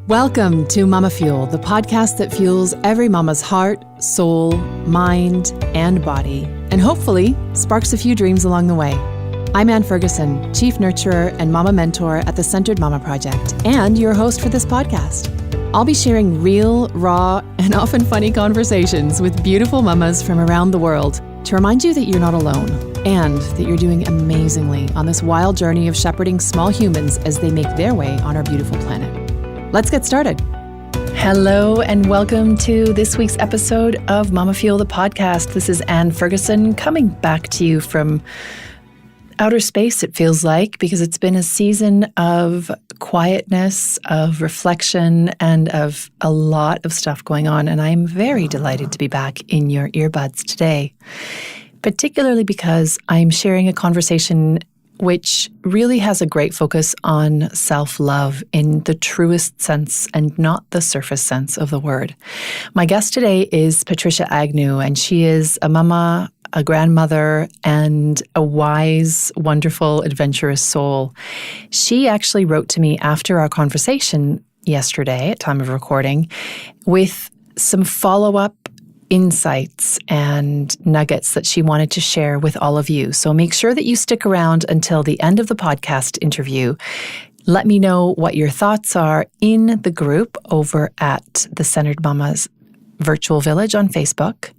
Welcome to MamaFuel, the podcast that fuels every mama's heart, soul, mind, and body, and hopefully sparks a few dreams along the way. I'm Ann Ferguson, Chief Nurturer and Mama Mentor at the Centered Mama Project, and your host for this podcast. I'll be sharing real, raw, and often funny conversations with beautiful mamas from around the world to remind you that you're not alone and that you're doing amazingly on this wild journey of shepherding small humans as they make their way on our beautiful planet. Let's get started. Hello and welcome to this week's episode of MamaFuel, the podcast. This is Ann Ferguson coming back to you from outer space, it feels like, because it's been a season of quietness, of reflection, and of a lot of stuff going on. And I'm very delighted to be back in your earbuds today, particularly because I'm sharing a conversation which really has a great focus on self-love in the truest sense and not the surface sense of the word. My guest today is Patricia Agnew, and she is a mama, a grandmother, and a wise, wonderful, adventurous soul. She actually wrote to me after our conversation yesterday, at time of recording, with some follow-up insights and nuggets that she wanted to share with all of you. So make sure that you stick around until the end of the podcast interview. Let me know what your thoughts are in the group over at the Centered Mamas Virtual Village on Facebook.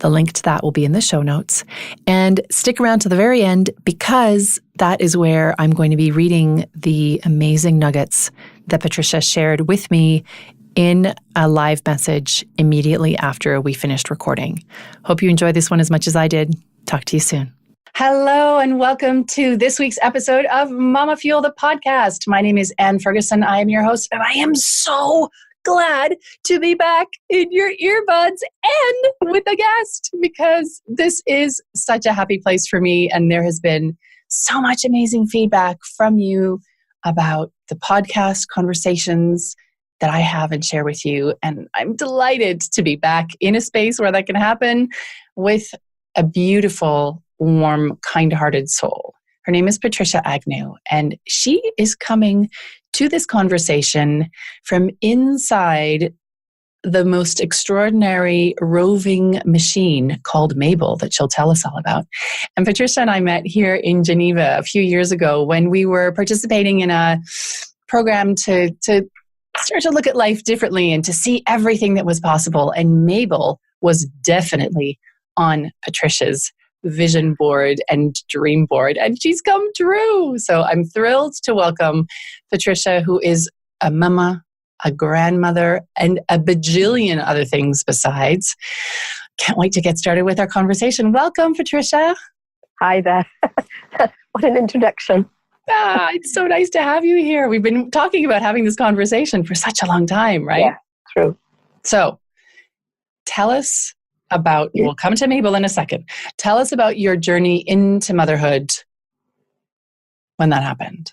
The link to that will be in the show notes. And stick around to the very end because that is where I'm going to be reading the amazing nuggets that Patricia shared with me in a live message immediately after we finished recording. Hope you enjoyed this one as much as I did. Talk to you soon. Hello and welcome to this week's episode of MamaFuel, the podcast. My name is Ann Ferguson. I am your host, and I am so glad to be back in your earbuds and with a guest, because this is such a happy place for me. And there has been so much amazing feedback from you about the podcast conversations that I have and share with you. And I'm delighted to be back in a space where that can happen with a beautiful, warm, kind-hearted soul. Her name is Patricia Agnew, and she is coming to this conversation from inside the most extraordinary roving machine called Mabel that she'll tell us all about. And Patricia and I met here in Geneva a few years ago when we were participating in a program to start to look at life differently and to see everything that was possible. And Mabel was definitely on Patricia's vision board and dream board, and she's come true. So I'm thrilled to welcome Patricia, who is a mama, a grandmother, and a bajillion other things besides. Can't wait to get started with our conversation. Welcome, Patricia. Hi there. What an introduction. It's so nice to have you here. We've been talking about having this conversation for such a long time, right? Yeah, true. So tell us about, we'll come to Mabel in a second. Tell us about your journey into motherhood when that happened.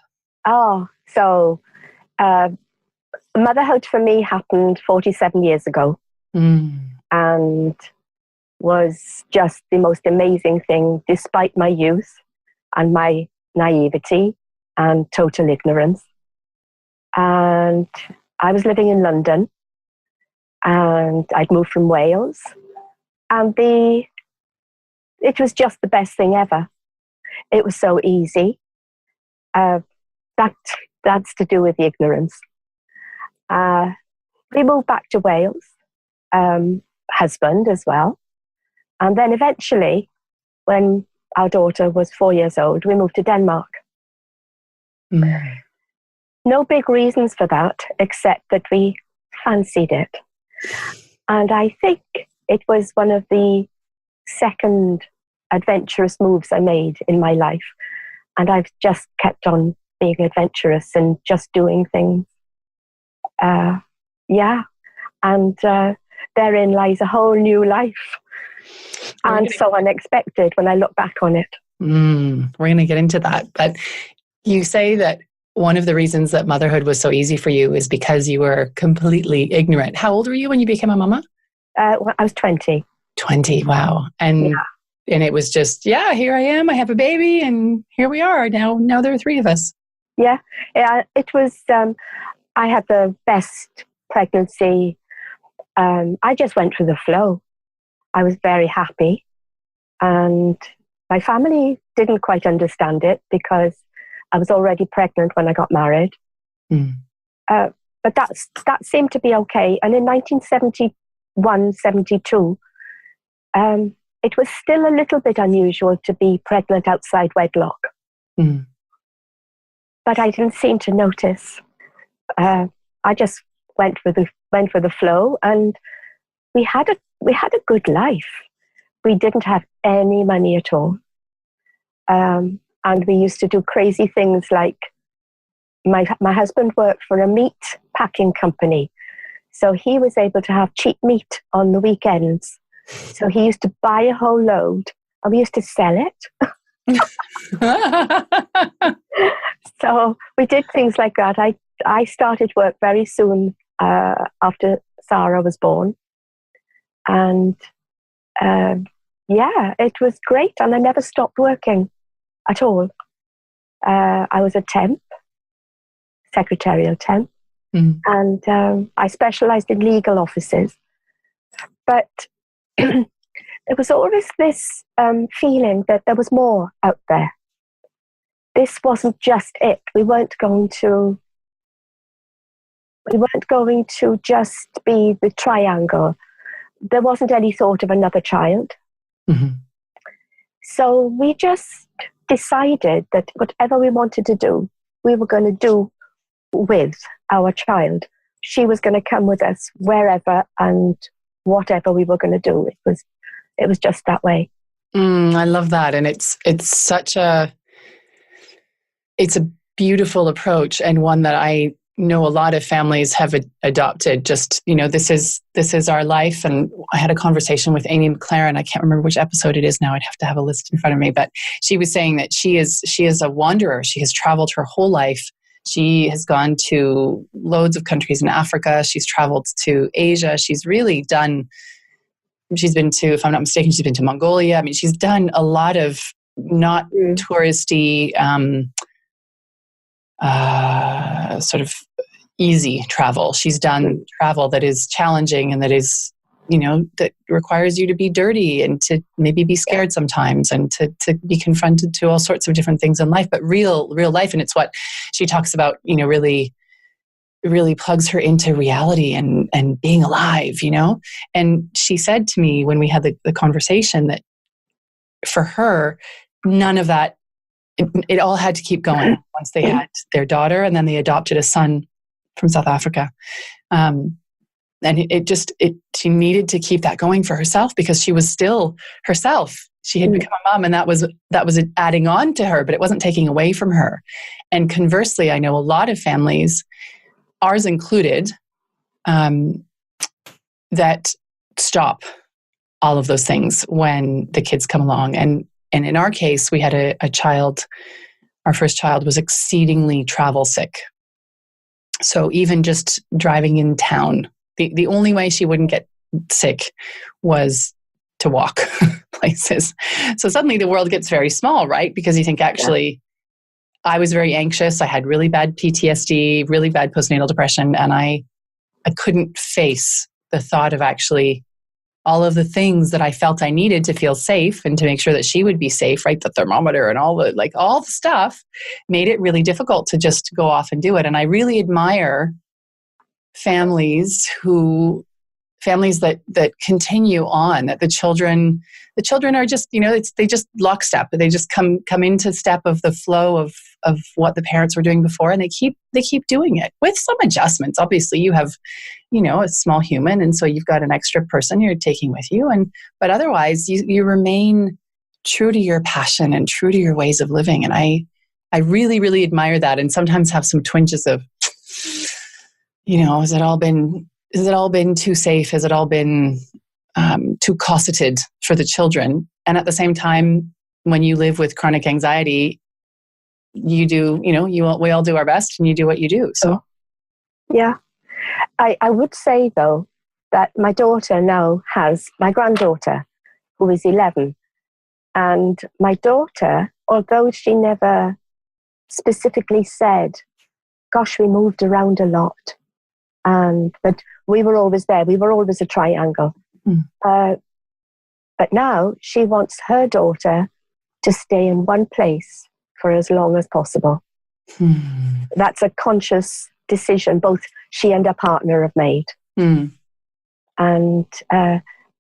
So motherhood for me happened 47 years ago and was just the most amazing thing, despite my youth and my naivety and total ignorance. And I was living in London, and I'd moved from Wales, and it was just the best thing ever. It was so easy. That's to do with the ignorance. We moved back to Wales, husband as well. And then eventually, when our daughter was 4 years old, we moved to Denmark. No big reasons for that, except that we fancied it. And I think it was one of the second adventurous moves I made in my life. And I've just kept on being adventurous and just doing things. And therein lies a whole new life. And so unexpected when I look back on it. We're going to get into that. But you say that one of the reasons that motherhood was so easy for you is because you were completely ignorant. How old were you when you became a mama? I was 20. 20, wow. And it was just, here I am. I have a baby and here we are. Now there are three of us. Yeah, it was, I had the best pregnancy. I just went with the flow. I was very happy. And my family didn't quite understand it because I was already pregnant when I got married. Mm. But that seemed to be okay. And in 1971, 72, it was still a little bit unusual to be pregnant outside wedlock. Mm. But I didn't seem to notice. I just went with the flow, and we had a good life. We didn't have any money at all, and we used to do crazy things like my husband worked for a meat packing company, so he was able to have cheap meat on the weekends. So he used to buy a whole load, and we used to sell it. So we did things like that. I started work very soon after Sarah was born. And it was great. And I never stopped working at all. I was a temp, secretarial temp. Mm. And I specialized in legal offices. But there was always this feeling that there was more out there. This wasn't just it. We weren't going to just be the triangle. There wasn't any thought of another child. Mm-hmm. So we just decided that whatever we wanted to do, we were going to do with our child. She was going to come with us wherever and whatever we were going to do. It was just that way. I love that. And it's a beautiful approach, and one that I know a lot of families have adopted. Just, this is our life. And I had a conversation with Amy McLaren. I can't remember which episode it is now. I'd have to have a list in front of me, but she was saying that she is a wanderer. She has traveled her whole life. She has gone to loads of countries in Africa. She's traveled to Asia. She's been to, if I'm not mistaken, she's been to Mongolia. I mean, she's done a lot of not touristy, sort of easy travel. She's done travel that is challenging and that is, that requires you to be dirty and to maybe be scared sometimes and to be confronted to all sorts of different things in life, but real life. And it's what she talks about, really plugs her into reality and being alive, And she said to me when we had the conversation that for her, none of that, it all had to keep going once they had their daughter, and then they adopted a son from South Africa. And she needed to keep that going for herself because she was still herself. She had become a mom, and that was adding on to her, but it wasn't taking away from her. And conversely, I know a lot of families, ours included, that stop all of those things when the kids come along. And in our case, we had a child, our first child was exceedingly travel sick. So even just driving in town, the only way she wouldn't get sick was to walk places. So suddenly the world gets very small, right? Because you think, actually, I was very anxious. I had really bad PTSD, really bad postnatal depression, and I couldn't face the thought of actually all of the things that I felt I needed to feel safe and to make sure that she would be safe, right? The thermometer and all the stuff made it really difficult to just go off and do it. And I really admire families that continue on, that the children are just, they just lockstep. They just come into step of the flow of what the parents were doing before, and they keep doing it with some adjustments. Obviously, you have, a small human, and so you've got an extra person you're taking with you, but otherwise you remain true to your passion and true to your ways of living. And I really, really admire that, and sometimes have some twinges of, has it all been too safe? Has it all been too cosseted for the children? And at the same time, when you live with chronic anxiety, you do, we all do our best, and you do what you do. So, yeah. I would say, though, that my daughter now has my granddaughter, who is 11. And my daughter, although she never specifically said, gosh, we moved around a lot. But we were always there. We were always a triangle. But now she wants her daughter to stay in one place for as long as possible. That's a conscious decision both she and her partner have made. And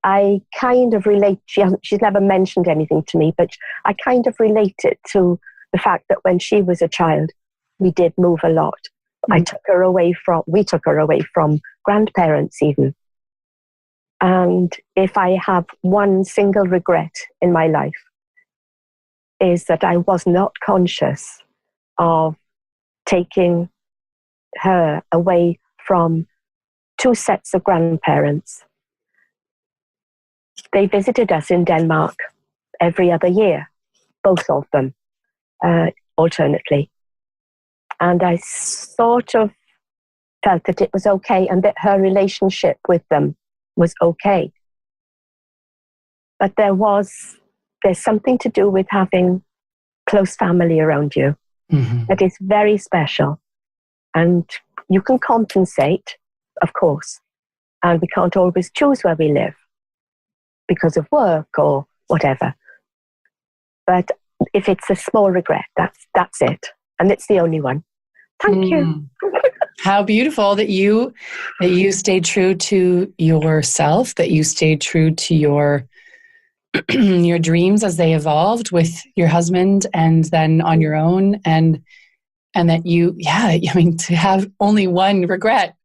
I kind of relate, she's never mentioned anything to me, but I kind of relate it to the fact that when she was a child, we did move a lot. We took her away from grandparents even. And if I have one single regret in my life, is that I was not conscious of taking her away from two sets of grandparents. They visited us in Denmark every other year, both of them, alternately. And I sort of felt that it was okay and that her relationship with them was okay. But there's something to do with having close family around you that is very special. And you can compensate, of course, and we can't always choose where we live because of work or whatever. But if it's a small regret, that's it. And it's the only one. Thank you. How beautiful that you stayed true to yourself, that you stayed true to your your dreams as they evolved with your husband and then on your own, and that to have only one regret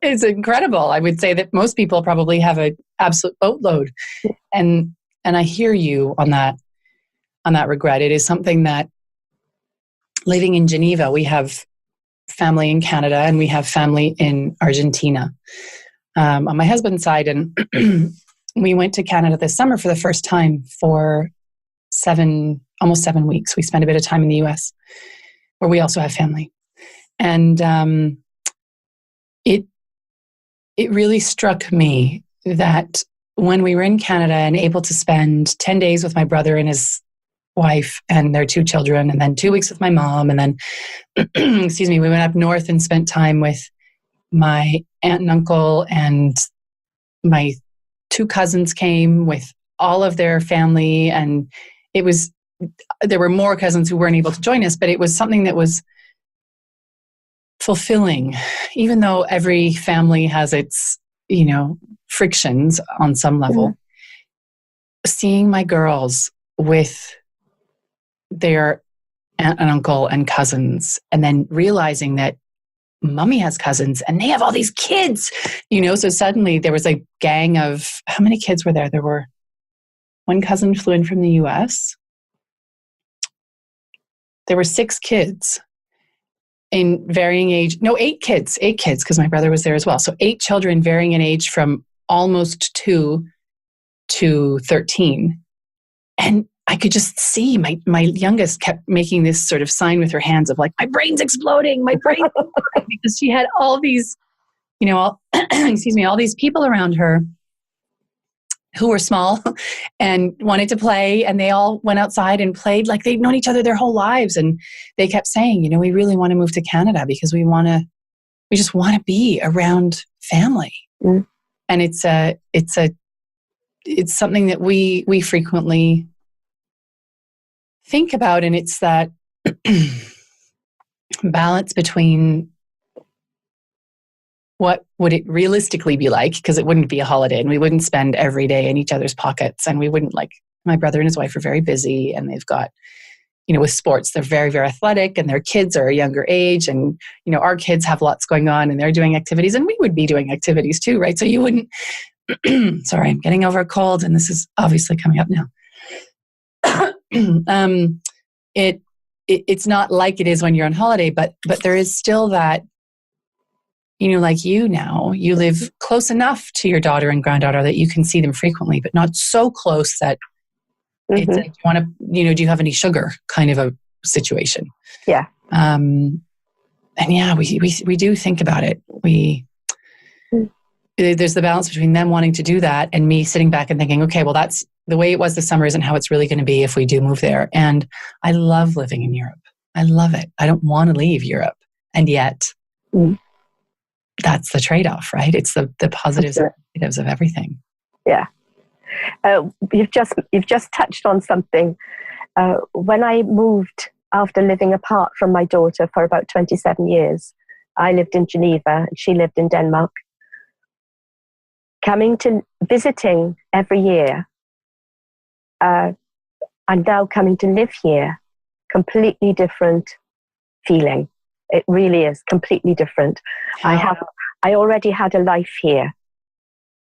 is incredible. I would say that most people probably have an absolute boatload, and I hear you on that regret. It is something that, living in Geneva, we have family in Canada and we have family in Argentina on my husband's side, and we went to Canada this summer for the first time for almost 7 weeks. We spent a bit of time in the US where we also have family. And it really struck me that when we were in Canada and able to spend 10 days with my brother and his wife and their 2 children, and then 2 weeks with my mom, and then, we went up north and spent time with my aunt and uncle, and my 2 cousins came with all of their family, and there were more cousins who weren't able to join us, but it was something that was fulfilling, even though every family has its, frictions on some level. Seeing my girls with their aunt and uncle and cousins, and then realizing that mommy has cousins and they have all these kids, so suddenly there was a gang of, how many kids were there? There were, one cousin flew in from the US. There were 6 kids in varying age. No, 8 kids, because my brother was there as well. So 8 children varying in age from almost 2 to 13. And I could just see my youngest kept making this sort of sign with her hands of like, my brain's exploding, because she had all these, all these people around her who were small and wanted to play, and they all went outside and played like they'd known each other their whole lives. And they kept saying, we really want to move to Canada because we just want to be around family. And it's something that we frequently think about, and it's that balance between what would it realistically be like, because it wouldn't be a holiday and we wouldn't spend every day in each other's pockets, and we wouldn't, like, my brother and his wife are very busy, and they've got, with sports, they're very, very athletic, and their kids are a younger age, and our kids have lots going on and they're doing activities, and we would be doing activities too, right? So you wouldn't sorry, I'm getting over a cold, and this is obviously coming up now. It's not like it is when you're on holiday, but there is still that, like now, you live close enough to your daughter and granddaughter that you can see them frequently, but not so close that it's like, you want to, do you have any sugar kind of a situation? Yeah. And yeah, we do think about it. There's the balance between them wanting to do that and me sitting back and thinking, okay, well, that's the way it was this summer isn't how it's really going to be if we do move there. And I love living in Europe. I love it. I don't want to leave Europe. And yet, that's the trade-off, right? It's the positives and negatives of everything. Yeah. You've just touched on something. When I moved after living apart from my daughter for about 27 years, I lived in Geneva and she lived in Denmark. Visiting every year, and now coming to live here, completely different feeling. It really is completely different. I already had a life here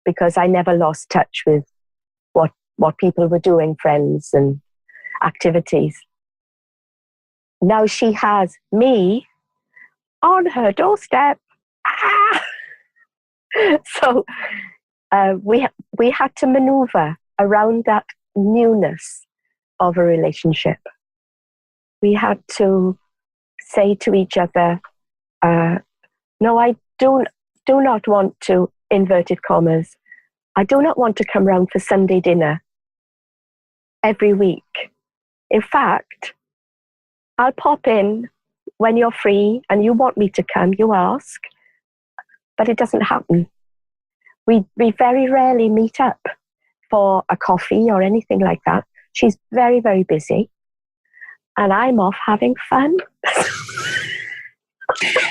because I never lost touch with what people were doing, friends and activities. Now she has me on her doorstep. So we had to maneuver around that newness of a relationship. We had to say to each other, no, I do not want to, inverted commas, I do not want to come round for Sunday dinner every week. In fact, I'll pop in when you're free and you want me to come, you ask, but it doesn't happen. We very rarely meet up for a coffee or anything like that. She's very, very busy and I'm off having fun.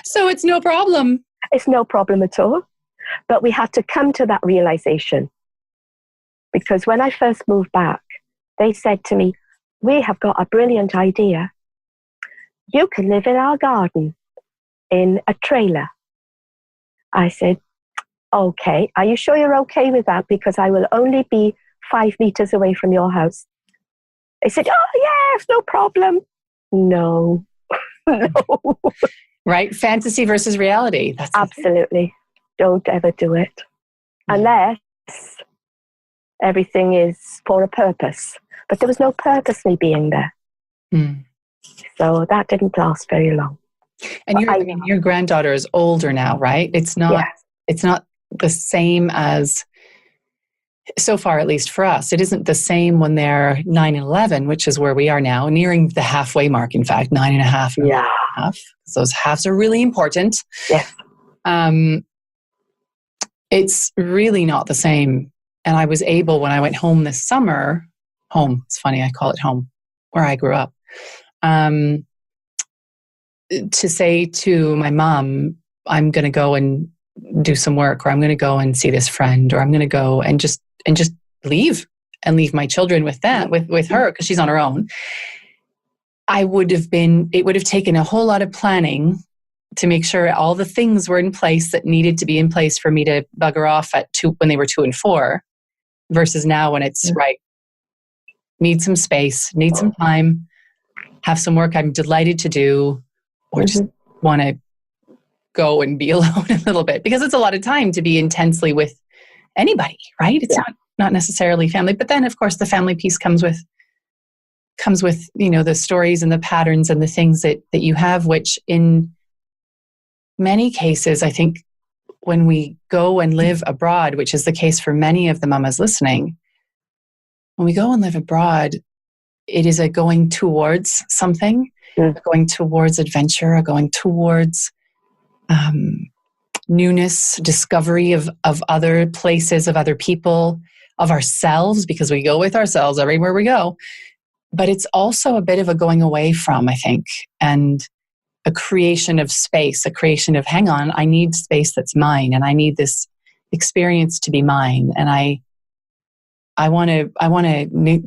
So it's no problem. It's no problem at all. But we had to come to that realization because when I first moved back, they said to me, we have got a brilliant idea. You can live in our garden in a trailer. I said, okay, are you sure you're okay with that? Because I will only be 5 meters away from your house. They said, oh yes, no problem. No. No. Right? Fantasy versus reality. That's absolutely. Don't ever do it. Unless everything is for a purpose. But there was no purpose in me being there. So that didn't last very long. And your granddaughter is older now, right? It's not the same as, so far at least for us, it isn't the same when they're 9 and 11, which is where we are now, nearing the halfway mark, in fact, 9 and a half. Yeah. Half. Those halves are really important. Yes. It's really not the same. And I was able, when I went home this summer, it's funny, I call it home, where I grew up, to say to my mom, I'm going to go and do some work, or I'm going to go and see this friend, or I'm going to go and just leave my children with them, with her, because she's on her own. It would have taken a whole lot of planning to make sure all the things were in place that needed to be in place for me to bugger off when they were 2 and 4, versus now when it's right. Need some space, need some time, have some work I'm delighted to do, or just want to go and be alone a little bit, because it's a lot of time to be intensely with anybody, right? It's not necessarily family, but then of course the family piece comes with the stories and the patterns and the things that you have, which in many cases, I think when we go and live abroad, which is the case for many of the mamas listening, when we go and live abroad, it is a going towards something, a going towards adventure, a going towards newness, discovery of other places, of other people, of ourselves, because we go with ourselves everywhere we go. But it's also a bit of a going away from, I think, and a creation of space, a creation of, hang on, I need space that's mine, and I need this experience to be mine, and I want to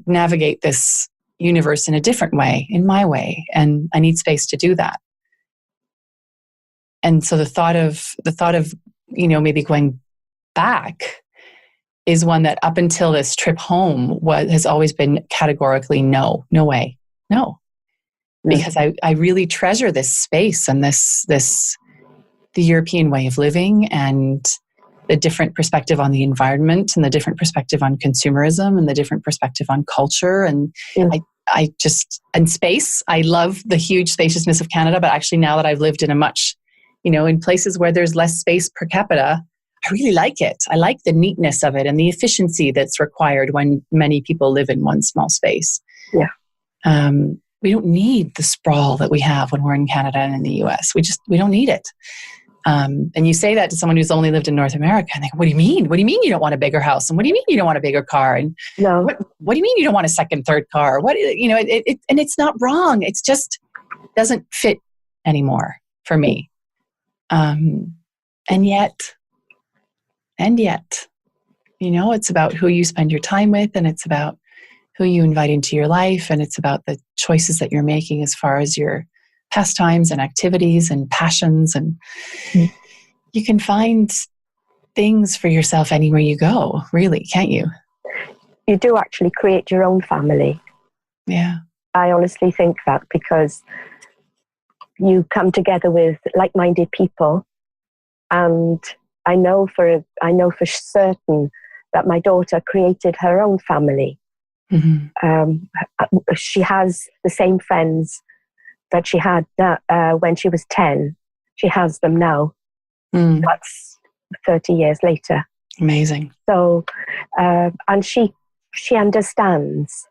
navigate this universe in a different way, in my way, and I need space to do that. And so the thought of maybe going back is one that up until this trip home has always been categorically no way, no. Because I really treasure this space and the European way of living, and the different perspective on the environment, and the different perspective on consumerism, and the different perspective on culture. And and space, I love the huge spaciousness of Canada, but actually now that I've lived in in places where there's less space per capita, I really like it. I like the neatness of it and the efficiency that's required when many people live in one small space. Yeah. need the sprawl that we have when we're in Canada and in the US. We don't need it. And you say that to someone who's only lived in North America, and they go, what do you mean? What do you mean you don't want a bigger house? And what do you mean you don't want a bigger car? And no, what do you mean you don't want a second, third car? What, and it's not wrong. It's just doesn't fit anymore for me. And yet, it's about who you spend your time with, and it's about who you invite into your life, and it's about the choices that you're making as far as your pastimes and activities and passions. And you can find things for yourself anywhere you go, really, can't you? You do actually create your own family. Yeah. I honestly think that, because you come together with like-minded people, and I know for certain that my daughter created her own family. Mm-hmm. She has the same friends that she had when she was 10. She has them now. That's 30 years later. Amazing. So, and she understands.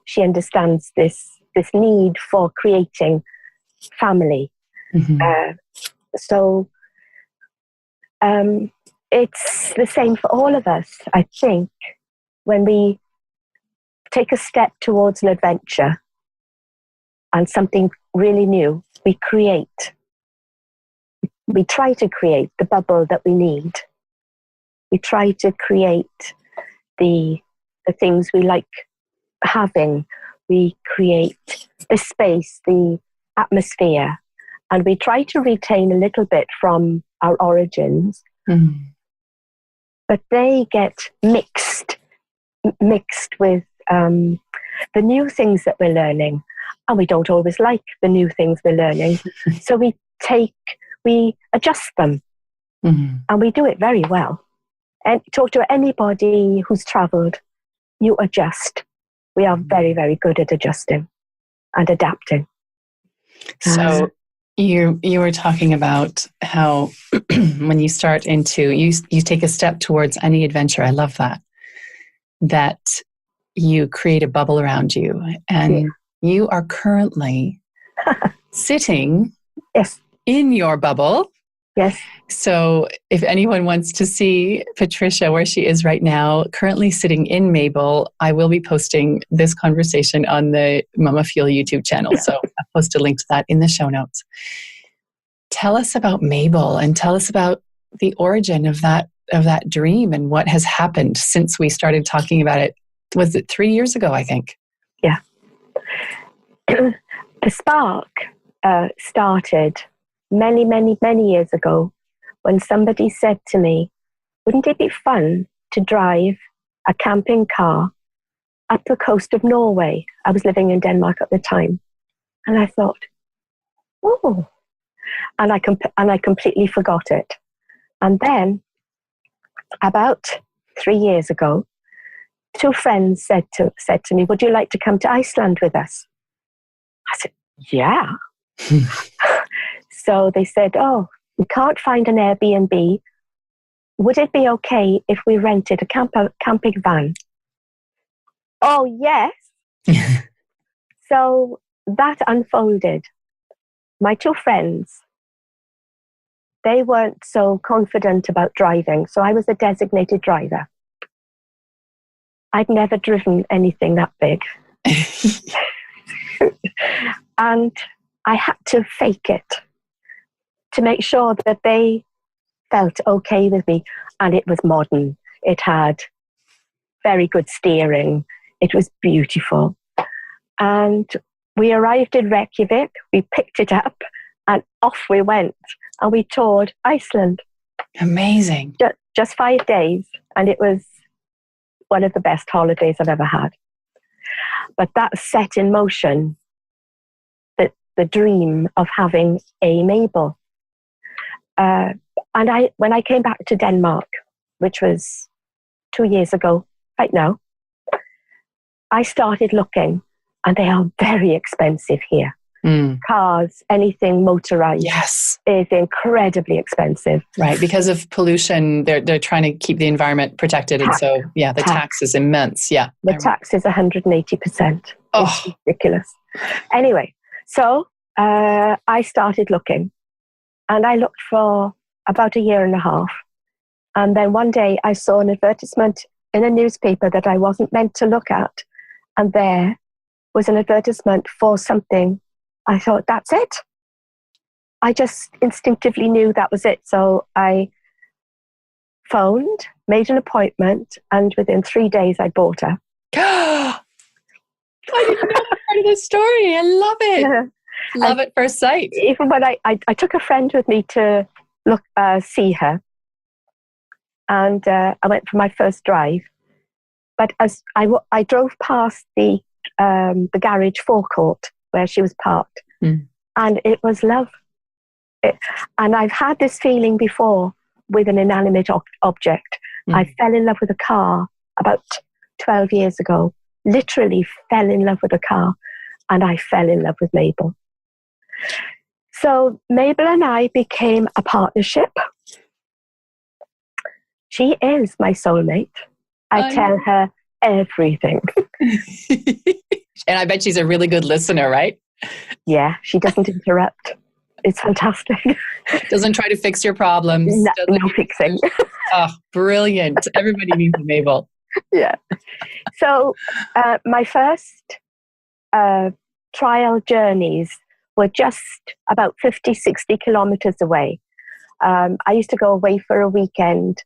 She understands this need for creating family. Mm-hmm. So it's the same for all of us, I think. When we take a step towards an adventure and something really new, we try to create the bubble that we need. We try to create the things we like having. We create the space, the atmosphere, and we try to retain a little bit from our origins. Mm. But they get mixed with the new things that we're learning, and we don't always like the new things we're learning. So we adjust them, mm-hmm. and we do it very well. And talk to anybody who's traveled, you adjust. We are very, very good at adjusting and adapting. So you were talking about how when you start you take a step towards any adventure. I love that you create a bubble around you, and you are currently sitting in your bubble. Yes. So if anyone wants to see Patricia where she is right now, currently sitting in Mabel, I will be posting this conversation on the MamaFuel YouTube channel. So I'll post a link to that in the show notes. Tell us about Mabel, and tell us about the origin of that dream and what has happened since we started talking about it. Was it 3 years ago, I think? Yeah. The spark started many, many, many years ago when somebody said to me, wouldn't it be fun to drive a camping car up the coast of Norway? I was living in Denmark at the time. And I thought, oh, and I completely forgot it. And then about 3 years ago, two friends said to me, would you like to come to Iceland with us? I said, yeah. So they said, oh, we can't find an Airbnb. Would it be okay if we rented a camping van? Oh, yes. So that unfolded. My two friends, they weren't so confident about driving, so I was a designated driver. I'd never driven anything that big. And I had to fake it to make sure that they felt okay with me. And it was modern. It had very good steering. It was beautiful. And we arrived in Reykjavik, we picked it up, and off we went. And we toured Iceland. Amazing. Just 5 days. And it was one of the best holidays I've ever had. But that set in motion the dream of having a Mabel. And when I came back to Denmark, which was 2 years ago, right now, I started looking, and they are very expensive here. cars, anything motorized, yes, is incredibly expensive. Right, because of pollution, they're trying to keep the environment protected, and so the tax is immense. Yeah, the tax is 180%. Oh, it's ridiculous. Anyway, so I started looking, and I looked for about a year and a half, and then one day I saw an advertisement in a newspaper that I wasn't meant to look at, and there was an advertisement for something. I thought, that's it. I just instinctively knew that was it. So I phoned, made an appointment, and within 3 days I bought her. I didn't know that part of the story. I love it. Love at first sight. Even when I took a friend with me to see her, and I went for my first drive. But as I drove past the garage forecourt where she was parked, and it was love. And I've had this feeling before with an inanimate object. I fell in love with a car about 12 years ago. Literally fell in love with a car, and I fell in love with Mabel. So Mabel and I became a partnership. She is my soulmate. I tell her everything. And I bet she's a really good listener, right? Yeah, she doesn't interrupt. It's fantastic. Doesn't try to fix your problems. No fixing. Oh, brilliant. Everybody needs a Mabel. Yeah. So my first trial journeys were just about 50, 60 kilometers away. I used to go away for a weekend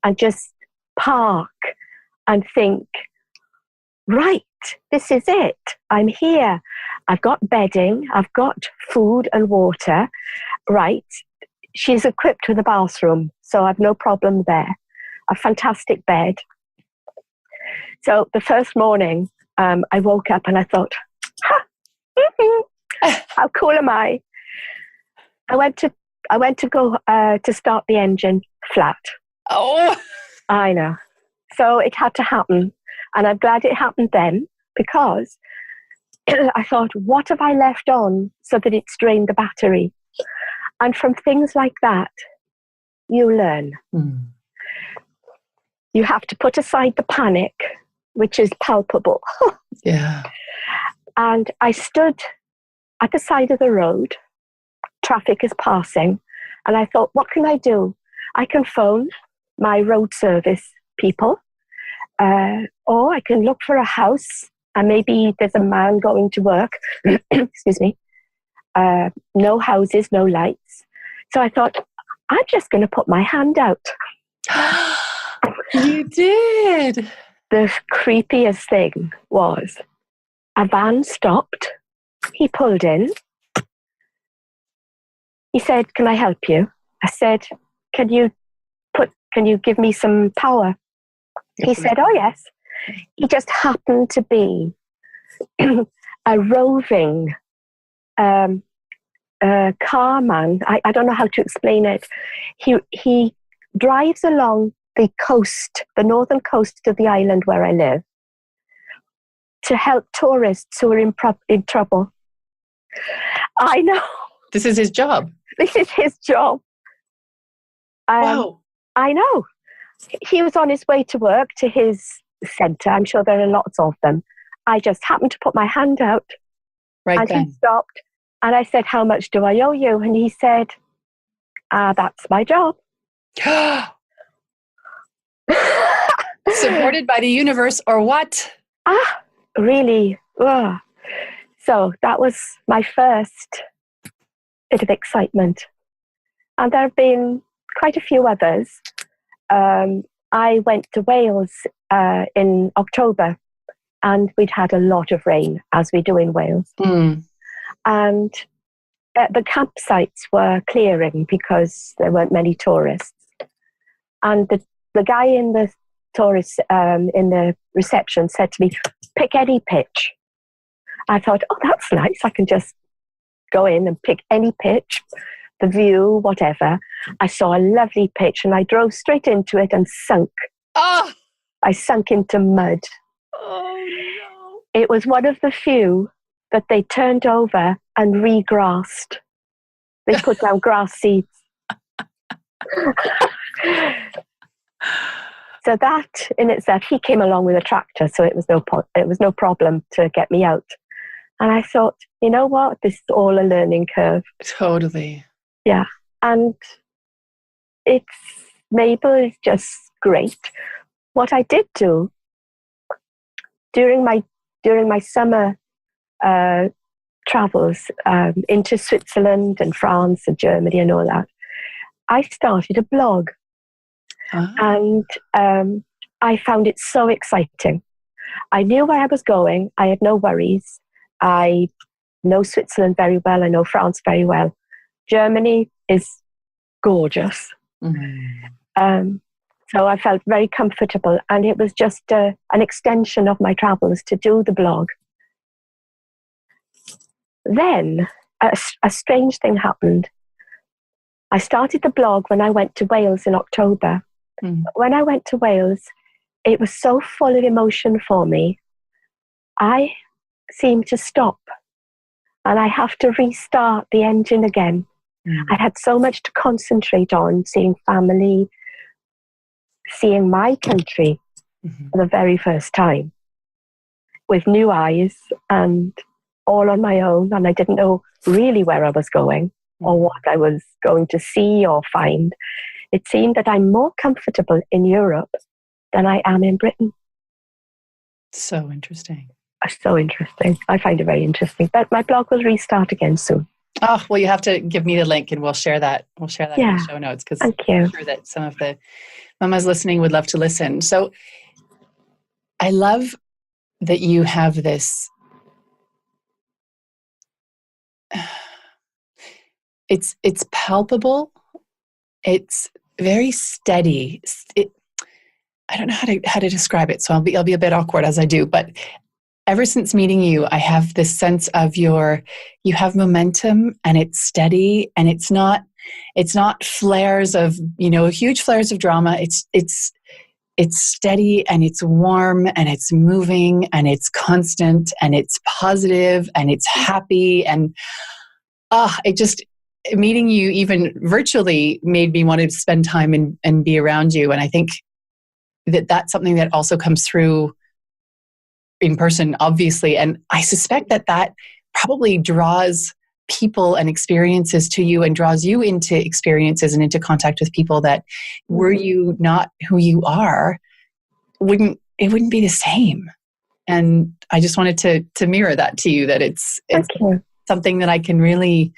and just park and think, right, this is it. I'm here. I've got bedding. I've got food and water. Right. She's equipped with a bathroom, so I've no problem there. A fantastic bed. So the first morning, I woke up and I thought, how cool am I? I went to go to start the engine flat. Oh, I know. So it had to happen. And I'm glad it happened then, because I thought, what have I left on so that it's drained the battery? And from things like that, you learn. You have to put aside the panic, which is palpable. Yeah. And I stood at the side of the road. Traffic is passing. And I thought, what can I do? I can phone my road service people, or I can look for a house, and maybe there's a man going to work. Excuse me. No houses, no lights. So I thought, I'm just going to put my hand out. You did. The creepiest thing was a van stopped. He pulled in. He said, can I help you? I said, can you give me some power? He said, oh yes. He just happened to be a roving carman. I don't know how to explain it. He drives along the coast, the northern coast of the island where I live, to help tourists who are in trouble. I know. This is his job. This is his job. Wow. I know. He was on his way to work to his centre. I'm sure there are lots of them. I just happened to put my hand out. Right and then. He stopped. And I said, how much do I owe you? And he said, that's my job. Supported by the universe, or what? Really? Ugh. So that was my first bit of excitement. And there have been quite a few others. I went to Wales in October, and we'd had a lot of rain, as we do in Wales. And the campsites were clearing because there weren't many tourists. And the guy in the tourist in the reception said to me, pick any pitch. I thought, oh, that's nice. I can just go in and pick any pitch, the view, whatever. I saw a lovely pitch and I drove straight into it and sunk. Oh. I sunk into mud. Oh, no. It was one of the few but they turned over and regrassed. They put down grass seeds. So that in itself, he came along with a tractor, so it was no problem to get me out. And I thought, you know what? This is all a learning curve. Totally. Yeah. And Mabel is just great. What I did do during my summer travels into Switzerland and France and Germany and all that, I started a blog. And I found it so exciting. I knew where I was going. I had no worries. I know Switzerland very well. I know France very well. Germany is gorgeous. Mm-hmm. So I felt very comfortable. And it was just an extension of my travels to do the blog. Then a strange thing happened. I started the blog when I went to Wales in October. When I went to Wales, it was so full of emotion for me. I seemed to stop and I have to restart the engine again. I had so much to concentrate on, seeing family, seeing my country for the very first time with new eyes and all on my own. And I didn't know really where I was going or what I was going to see or find. It seemed that I'm more comfortable in Europe than I am in Britain. So interesting. So interesting. I find it very interesting. But my blog will restart again soon. Oh, well, you have to give me the link and we'll share that. We'll share that in the show notes because I'm sure that some of the mamas listening would love to listen. So I love that you have this. It's palpable. It's very steady. I don't know how to describe it, so I'll be a bit awkward as I do. But ever since meeting you, I have this sense of you have momentum, and it's steady, and it's not flares of huge flares of drama. It's steady, and it's warm, and it's moving, and it's constant, and it's positive, and it's happy, and meeting you even virtually made me want to spend time and be around you. And I think that that's something that also comes through in person, obviously. And I suspect that probably draws people and experiences to you and draws you into experiences and into contact with people that were you not who you are, it wouldn't be the same. And I just wanted to mirror that to you, that it's something that I can really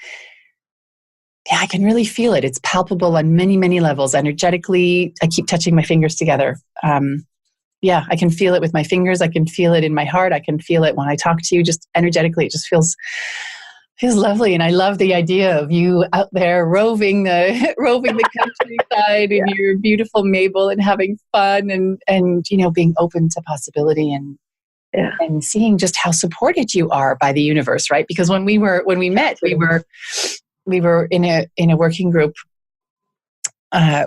feel it. It's palpable on many, many levels. Energetically, I keep touching my fingers together. I can feel it with my fingers. I can feel it in my heart. I can feel it when I talk to you. Just energetically, it just feels lovely. And I love the idea of you out there roving the countryside in your beautiful Mabel and having fun and being open to possibility and seeing just how supported you are by the universe, right? Because when we met, we were in a working group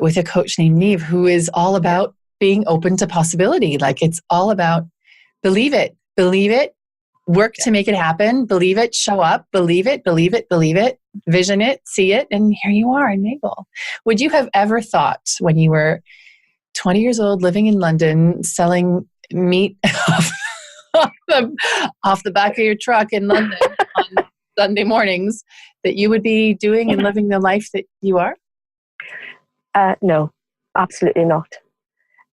with a coach named Neve, who is all about being open to possibility. Like, it's all about believe it, work to make it happen, believe it, show up, believe it, vision it, see it, and here you are in Mabel. Would you have ever thought when you were 20 years old, living in London, selling meat off the back of your truck in London on Sunday mornings, that you would be doing and living the life that you are? No, absolutely not.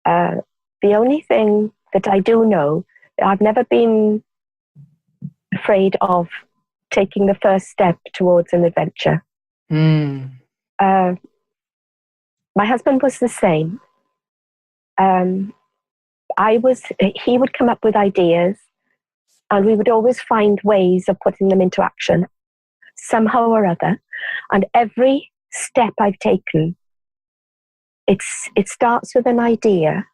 The only thing that I do know, I've never been afraid of taking the first step towards an adventure. My husband was the same. He would come up with ideas and we would always find ways of putting them into action somehow or other. And every step I've taken, it starts with an idea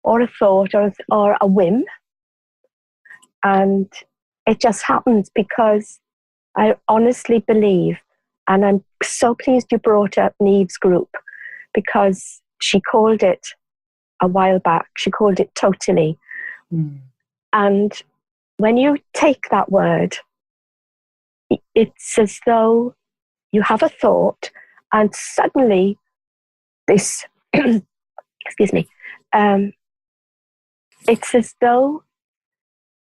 or a thought or a whim. And it just happens because I honestly believe, and I'm so pleased you brought up Neve's group, because she called it a while back, she called it totally. And when you take that word it's as though you have a thought and suddenly this, excuse me, it's as though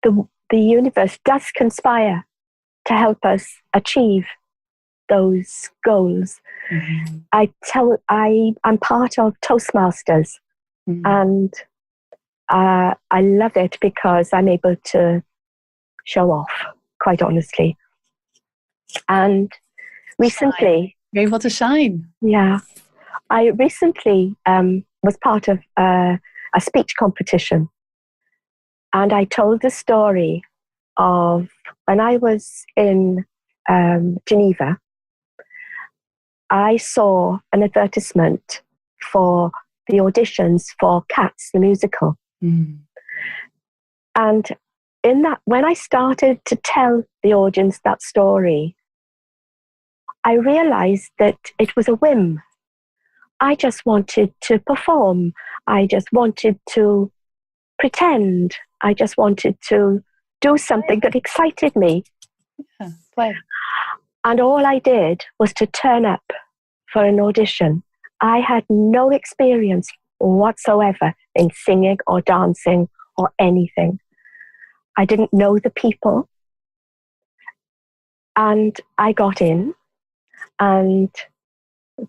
the universe does conspire to help us achieve those goals. Mm-hmm. I'm part of Toastmasters, mm-hmm. and I love it because I'm able to show off, quite honestly. And recently... You're able to shine. Yeah. I recently was part of a speech competition, and I told the story of when I was in Geneva. I saw an advertisement for the auditions for Cats, the musical. Mm. And in that, when I started to tell the audience that story, I realized that it was a whim. I just wanted to perform. I just wanted to pretend. I just wanted to do something that excited me. Yeah, play. And all I did was to turn up for an audition. I had no experience whatsoever in singing or dancing or anything. I didn't know the people. And I got in, and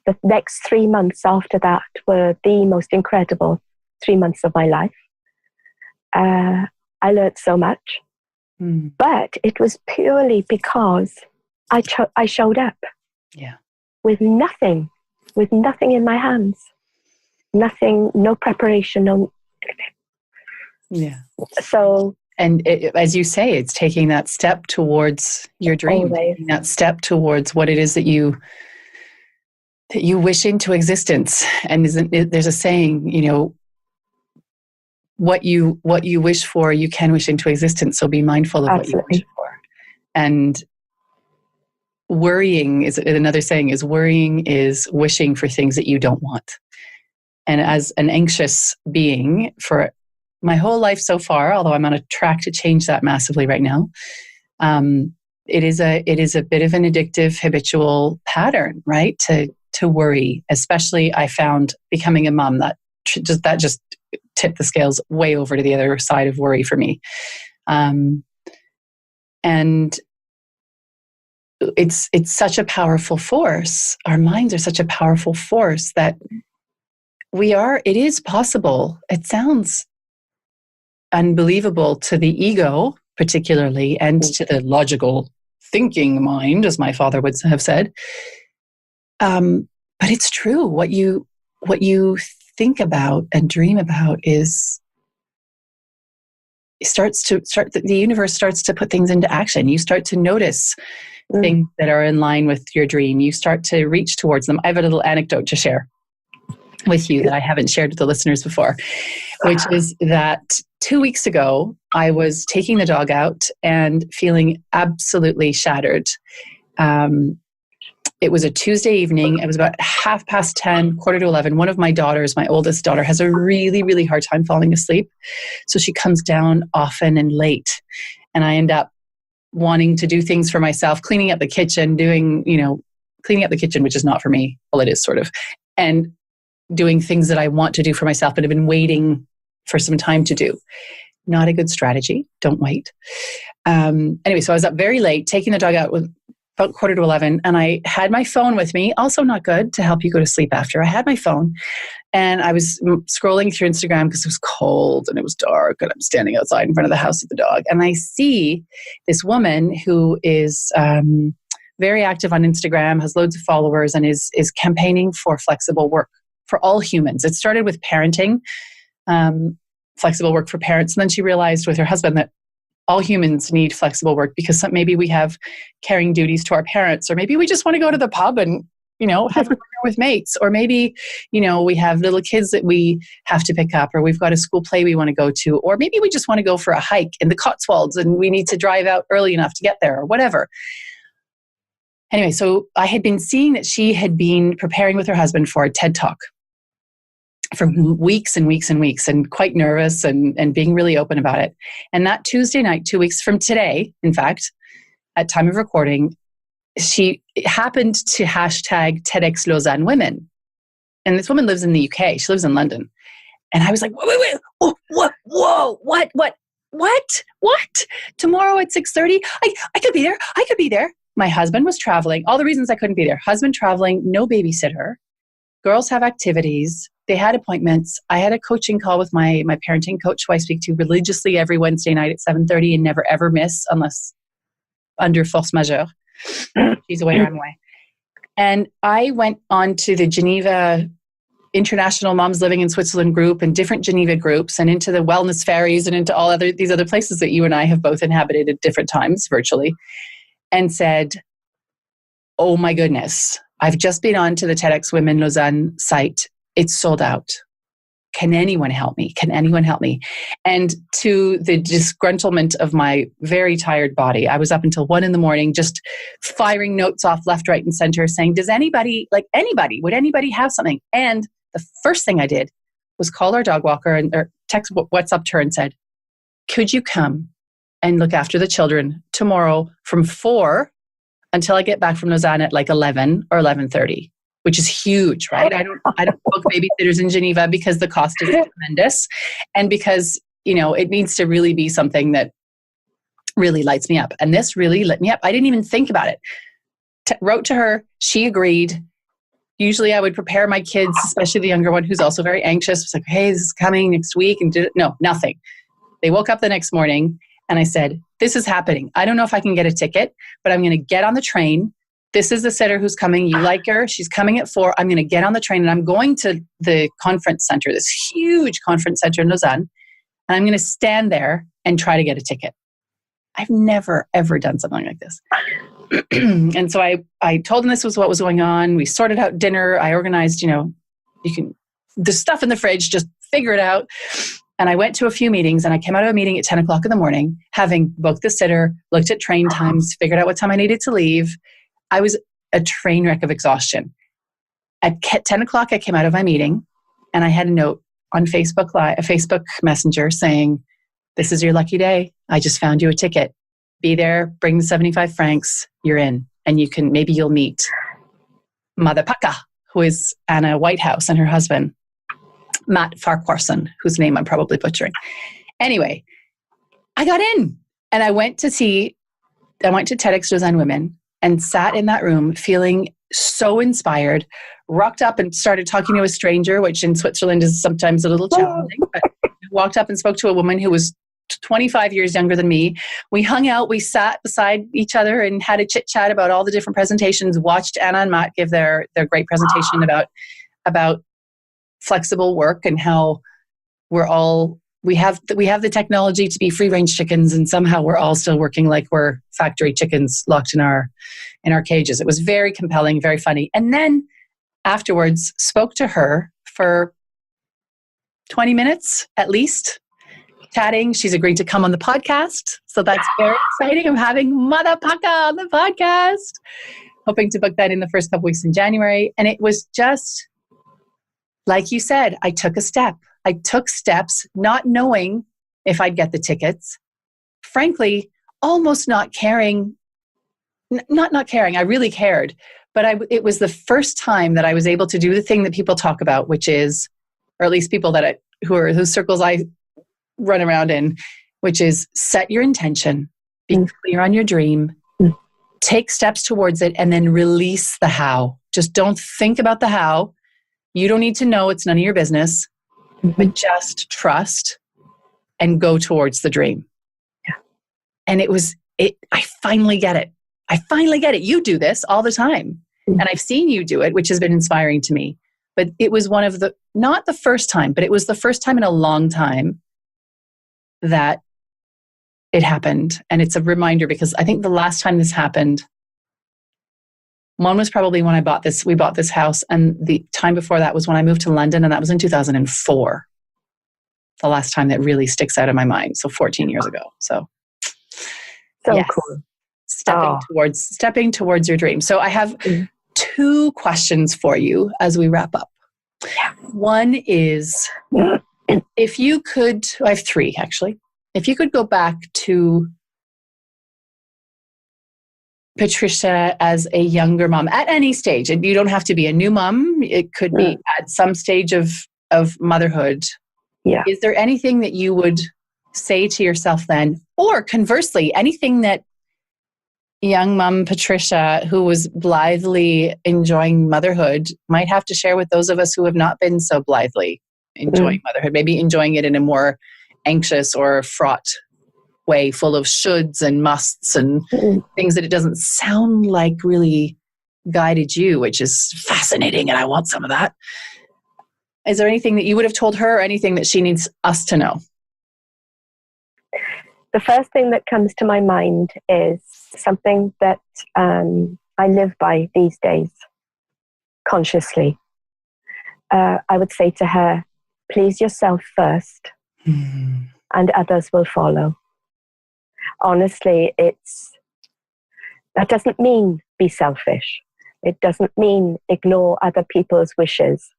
the next 3 months after that were the most incredible 3 months of my life. I learned so much, but it was purely because I showed up. Yeah. With nothing in my hands, nothing, no preparation, no anything. Yeah. So, and as you say, it's taking that step towards your dream, taking that step towards what it is that you wish into existence. And there's a saying, you know, what you wish for, you can wish into existence. So be mindful of absolutely. What you wish for. And worrying is another saying, is worrying is wishing for things that you don't want. And as an anxious being for my whole life so far, although I'm on a track to change that massively right now, it is a bit of an addictive, habitual pattern, right? To worry, especially I found becoming a mom, that just tipped the scales way over to the other side of worry for me. And it's such a powerful force. Our minds are such a powerful force that it is possible. It sounds unbelievable to the ego, particularly, and to the logical thinking mind, as my father would have said. But it's true. What you think about and dream about the universe starts to put things into action. You start to notice things that are in line with your dream. You start to reach towards them. I have a little anecdote to share with you that I haven't shared with the listeners before, which is that 2 weeks ago, I was taking the dog out and feeling absolutely shattered. It was a Tuesday evening. It was about 10:30, 11:15. One of my daughters, my oldest daughter, has a really, really hard time falling asleep. So she comes down often and late. And I end up wanting to do things for myself, cleaning up the kitchen, which is not for me. Well, it is sort of. And doing things that I want to do for myself, but have been waiting for some time to do. Not a good strategy. Don't wait. Anyway, so I was up very late, taking the dog out with about 11:15, and I had my phone with me. Also not good to help you go to sleep after. I had my phone, and I was scrolling through Instagram because it was cold and it was dark, and I'm standing outside in front of the house with the dog, and I see this woman who is very active on Instagram, has loads of followers, and is campaigning for flexible work for all humans. It started with parenting, flexible work for parents, and then she realized with her husband that all humans need flexible work because maybe we have caring duties to our parents, or maybe we just want to go to the pub and, have a dinner with mates, or maybe, we have little kids that we have to pick up, or we've got a school play we want to go to, or maybe we just want to go for a hike in the Cotswolds and we need to drive out early enough to get there, or whatever. Anyway, so I had been seeing that she had been preparing with her husband for a TED Talk for weeks and weeks and weeks, and quite nervous and being really open about it. And that Tuesday night, 2 weeks from today, in fact, at time of recording, she happened to hashtag TEDx Lausanne Women. And this woman lives in the UK. She lives in London. And I was like, wait, oh, what? Tomorrow at 6:30? I could be there. My husband was traveling. All the reasons I couldn't be there. Husband traveling, no babysitter. Girls have activities. They had appointments. I had a coaching call with my parenting coach, who I speak to religiously every Wednesday night at 7:30 and never ever miss unless under force majeure. She's away or I'm away. And I went on to the Geneva International Moms Living in Switzerland group and different Geneva groups and into the wellness fairies and into all these other places that you and I have both inhabited at different times virtually, and said, oh my goodness, I've just been on to the TEDx Women Lausanne site. It's sold out. Can anyone help me? And to the disgruntlement of my very tired body, I was up until 1 a.m, just firing notes off left, right, and center saying, would anybody have something? And the first thing I did was call our dog walker or text WhatsApp to her and said, could you come and look after the children tomorrow from 4 until I get back from Lausanne at like 11 or 11:30, which is huge, right? I don't book babysitters in Geneva because the cost is tremendous. And because, it needs to really be something that really lights me up. And this really lit me up. I didn't even think about it. Wrote to her. She agreed. Usually I would prepare my kids, especially the younger one who's also very anxious. It's like, hey, this is coming next week. And no, nothing. They woke up the next morning and I said, this is happening. I don't know if I can get a ticket, but I'm going to get on the train. This is the sitter who's coming. You like her. She's coming at 4. I'm going to get on the train and I'm going to the conference center, this huge conference center in Lausanne. And I'm going to stand there and try to get a ticket. I've never, ever done something like this. And so I told them this was what was going on. We sorted out dinner. I organized, the stuff in the fridge, just figure it out. And I went to a few meetings and I came out of a meeting at 10 o'clock in the morning, having booked the sitter, looked at train times, figured out what time I needed to leave. I was a train wreck of exhaustion. At 10 o'clock, I came out of my meeting and I had a note on Facebook Messenger saying, this is your lucky day. I just found you a ticket. Be there, bring the 75 francs, you're in. And maybe you'll meet Mother Paka, who is Anna Whitehouse, and her husband, Matt Farquharson, whose name I'm probably butchering. Anyway, I got in and I went to TEDx Lausanne Women and sat in that room feeling so inspired, rocked up and started talking to a stranger, which in Switzerland is sometimes a little challenging, but walked up and spoke to a woman who was 25 years younger than me. We hung out, we sat beside each other and had a chit chat about all the different presentations, watched Anna and Matt give their great presentation about flexible work and how we have the technology to be free range chickens, and somehow we're all still working like we're factory chickens locked in our cages. It was very compelling, very funny. And then afterwards spoke to her for 20 minutes at least, chatting. She's agreed to come on the podcast. So that's very exciting. I'm having Mother Paka on the podcast. Hoping to book that in the first couple weeks in January. And it was just, like you said, I took a step. I took steps not knowing if I'd get the tickets. Frankly, almost not caring. Not caring. I really cared. But it was the first time that I was able to do the thing that people talk about, which is, or at least people whose circles I run around in, which is set your intention, be clear on your dream, take steps towards it, and then release the how. Just don't think about the how. You don't need to know. It's none of your business, but just trust and go towards the dream. Yeah. And I finally get it. You do this all the time. And I've seen you do it, which has been inspiring to me. But it was not the first time, but it was the first time in a long time that it happened. And it's a reminder, because I think the last time this happened, one was probably when we bought this house. And the time before that was when I moved to London, and that was in 2004. The last time that really sticks out in my mind. So 14 years ago. So yes, cool. Stepping towards your dream. So I have 2 questions for you as we wrap up. Yeah. One is, if you could, I have 3 actually. If you could go back to Patricia as a younger mom at any stage? And you don't have to be a new mom. It could be at some stage of motherhood. Yeah. Is there anything that you would say to yourself then? Or conversely, anything that young mom Patricia, who was blithely enjoying motherhood, might have to share with those of us who have not been so blithely enjoying motherhood, maybe enjoying it in a more anxious or fraught way, full of shoulds and musts and things that it doesn't sound like really guided you, which is fascinating, and I want some of that. Is there anything that you would have told her, or anything that she needs us to know? The first thing that comes to my mind is something that I live by these days, consciously. I would say to her, please yourself first, and others will follow. Honestly, that doesn't mean be selfish. It doesn't mean ignore other people's wishes,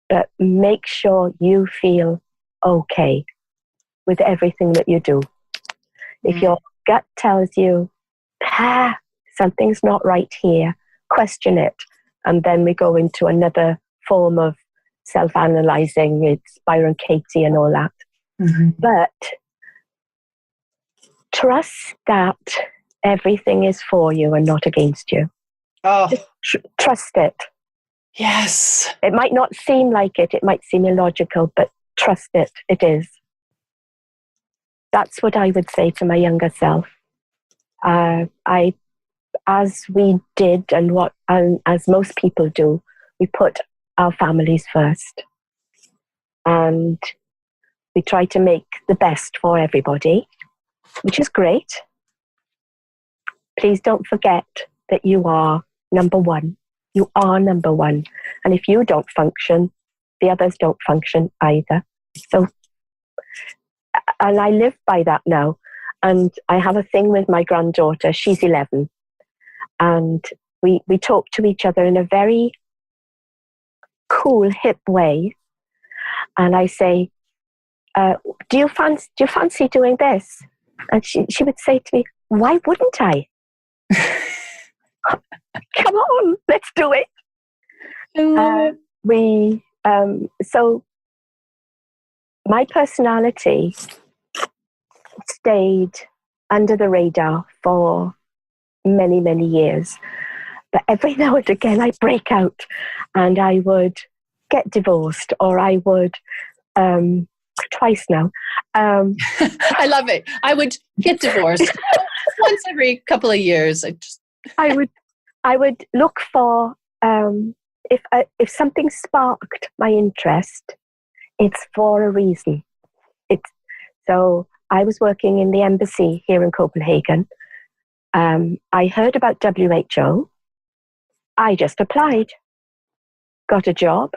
but make sure you feel okay with everything that you do. If your gut tells you, something's not right here, question it. And then we go into another form of self-analyzing. It's Byron Katie and all that. But trust that everything is for you and not against you. Trust it. Yes. It might not seem like it. It might seem illogical, but trust it. It is. That's what I would say to my younger self. As we did, and as most people do, we put our families first. And we try to make the best for everybody, which is great. Please don't forget that you are number one. You are number one. And if you don't function, the others don't function either. So, and I live by that now. And I have a thing with my granddaughter. She's 11. And we talk to each other in a very cool, hip way. And I say, do you fancy doing this? And she would say to me, why wouldn't I? Come on, let's do it. So my personality stayed under the radar for many, many years. But every now and again I break out and I would get divorced, or I would, twice now. I love it. I would get divorced once every couple of years. I would look for, if something sparked my interest, it's for a reason. So I was working in the embassy here in Copenhagen. I heard about WHO. I just applied, got a job,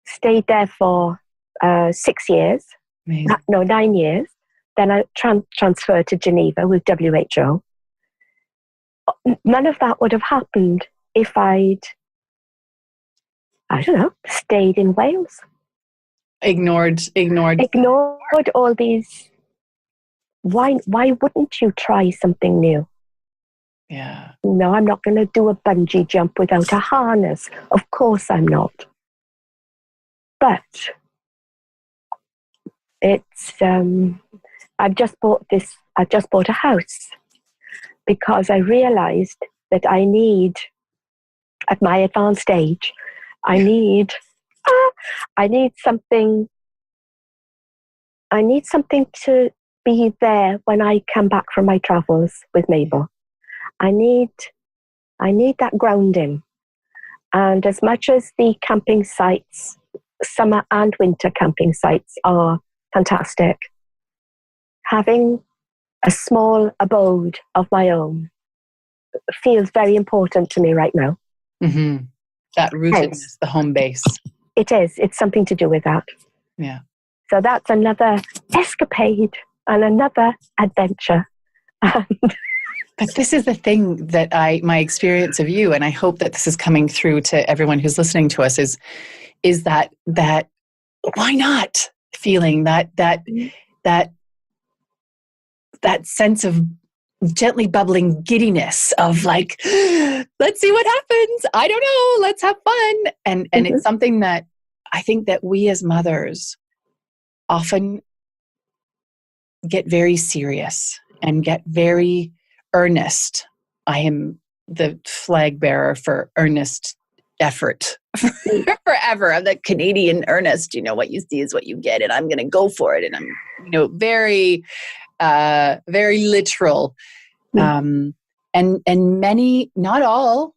stayed there for 6 years. Amazing. No, 9 years. Then I transferred to Geneva with WHO. None of that would have happened if I'd, stayed in Wales. Ignored all these. Why wouldn't you try something new? Yeah. No, I'm not going to do a bungee jump without a harness. Of course I'm not. But it's, I've just bought a house because I realized that I need, at my advanced age, I need something to be there when I come back from my travels with Mabel. I need that grounding. And as much as the camping sites, summer and winter camping sites, are fantastic, having a small abode of my own feels very important to me right now. Mm-hmm. That rootedness, the home base. It is. It's something to do with that. Yeah. So that's another escapade and another adventure. But this is the thing that my experience of you, and I hope that this is coming through to everyone who's listening to us, is that why not feeling that sense of gently bubbling giddiness of like, let's see what happens. I don't know. Let's have fun. And it's something that I think that we as mothers often get very serious and get very earnest. I am the flag bearer for earnest effort forever. I'm the Canadian earnest, what you see is what you get, and I'm going to go for it. And I'm, very, very literal. And many, not all,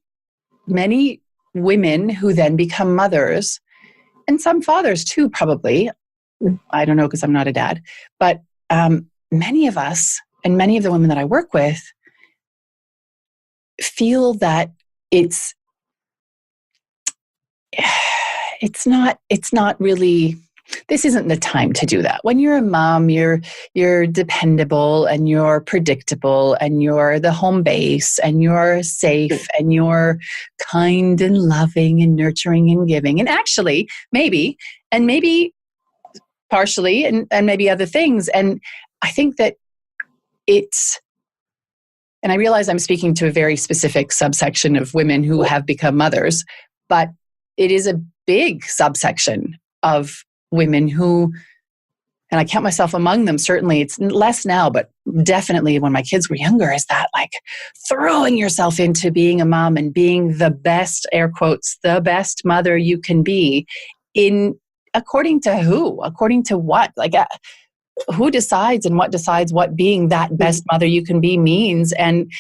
many women who then become mothers, and some fathers too, probably. I don't know, because I'm not a dad, but many of us and many of the women that I work with feel that it's not really, this isn't the time to do that. When you're a mom, you're dependable and you're predictable and you're the home base and you're safe and you're kind and loving and nurturing and giving. And actually, maybe partially and maybe other things. And I think that and I realize I'm speaking to a very specific subsection of women who have become mothers, but it is a big subsection of women who, and I count myself among them, certainly it's less now, but definitely when my kids were younger, is that like throwing yourself into being a mom and being the best, air quotes, the best mother you can be according to who? According to what? Like who decides and what decides what being that best mother you can be means? And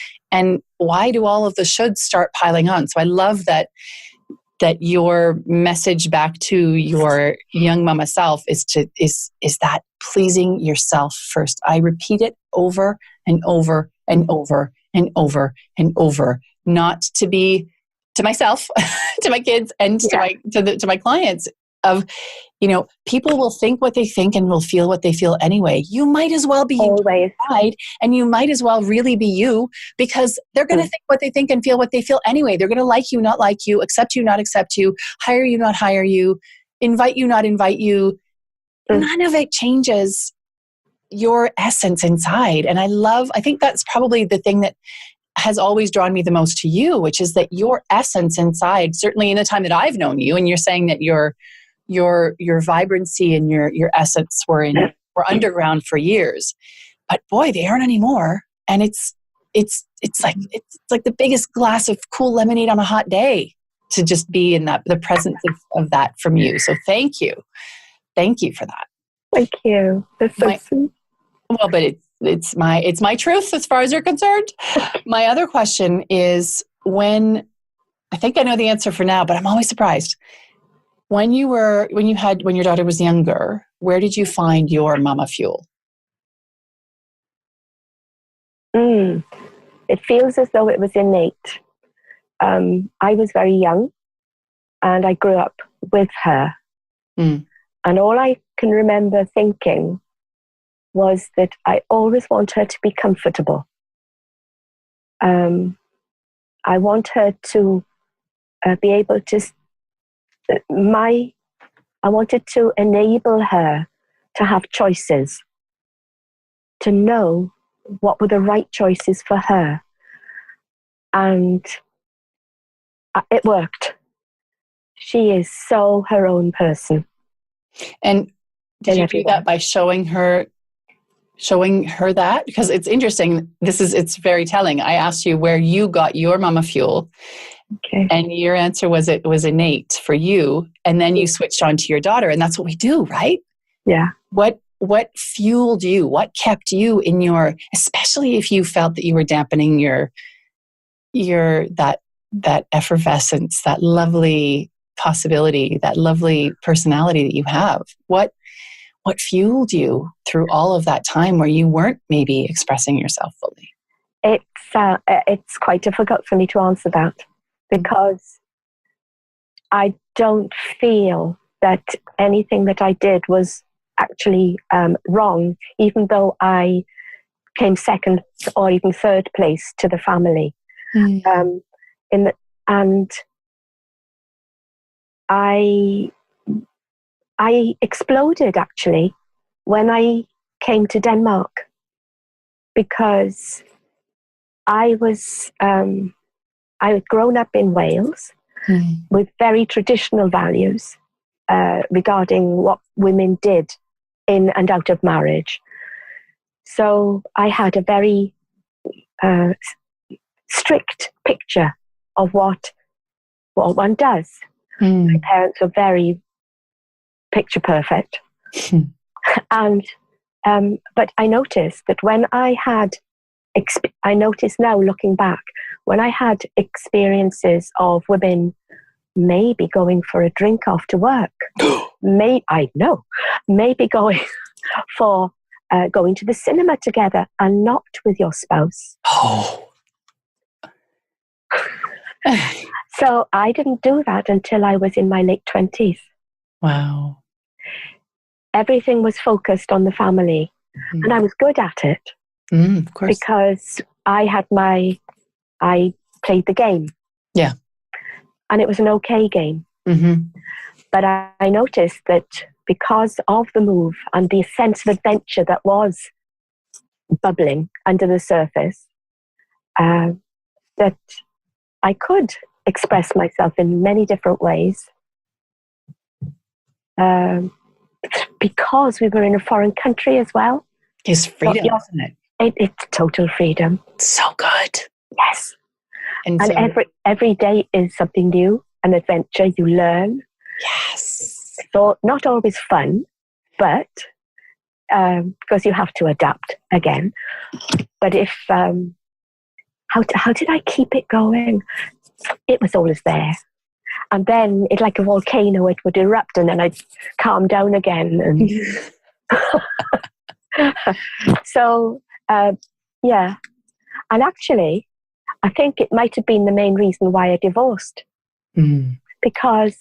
why do all of the shoulds start piling on? So I love that your message back to your young mama self is that pleasing yourself first. I repeat it over and over and over and over and over, not to be to myself, to my kids, and to my clients. Of, people will think what they think and will feel what they feel anyway. You might as well be always inside, and you might as well really be you, because they're going to think what they think and feel what they feel anyway. They're going to like you, not like you, accept you, not accept you, hire you, not hire you, invite you, not invite you. None of it changes your essence inside. And I think that's probably the thing that has always drawn me the most to you, which is that your essence inside, certainly in the time that I've known you, and you're saying that your vibrancy and your essence were underground for years, but boy, they aren't anymore. And it's like the biggest glass of cool lemonade on a hot day to just be in the presence of that from you. So thank you for that. Thank you. That's so sweet. Well, but it's my truth as far as you're concerned. My other question is, I think I know the answer for now, but I'm always surprised. When your daughter was younger, where did you find your MamaFuel? It feels as though it was innate. I was very young and I grew up with her. And all I can remember thinking was that I always want her to be comfortable. I want her to be able to, I wanted to enable her to have choices, to know what were the right choices for her. And it worked. She is so her own person. And did you do that by showing her that? Because it's interesting. It's very telling. I asked you where you got your MamaFuel. Okay. And your answer was it was innate for you. And then you switched on to your daughter. And that's what we do, right? Yeah. What fueled you? What kept you in especially if you felt that you were dampening your that effervescence, that lovely possibility, that lovely personality that you have? What fueled you through all of that time where you weren't maybe expressing yourself fully? It's quite difficult for me to answer that, because I don't feel that anything that I did was actually wrong, even though I came second or even third place to the family. And I exploded actually when I came to Denmark, because I had grown up in Wales with very traditional values regarding what women did in and out of marriage. So I had a very strict picture of what one does. My parents were very picture perfect. And but I noticed that when I noticed now looking back, when I had experiences of women maybe going for a drink after work, maybe going for going to the cinema together and not with your spouse. Oh. So I didn't do that until I was in my late 20s. Wow. Everything was focused on the family, and I was good at it. Of course. Because I played the game. Yeah. And it was an okay game. But I noticed that because of the move and the sense of adventure that was bubbling under the surface, that I could express myself in many different ways. Because we were in a foreign country as well. It's freedom, isn't it? It's total freedom. So good. Yes. And so, every day is something new, an adventure. You learn. Yes. So not always fun, but because you have to adapt again. But if how did I keep it going? It was always there. And then it's like a volcano, it would erupt and then I'd calm down again. And so, yeah. And actually, I think it might have been the main reason why I divorced. Because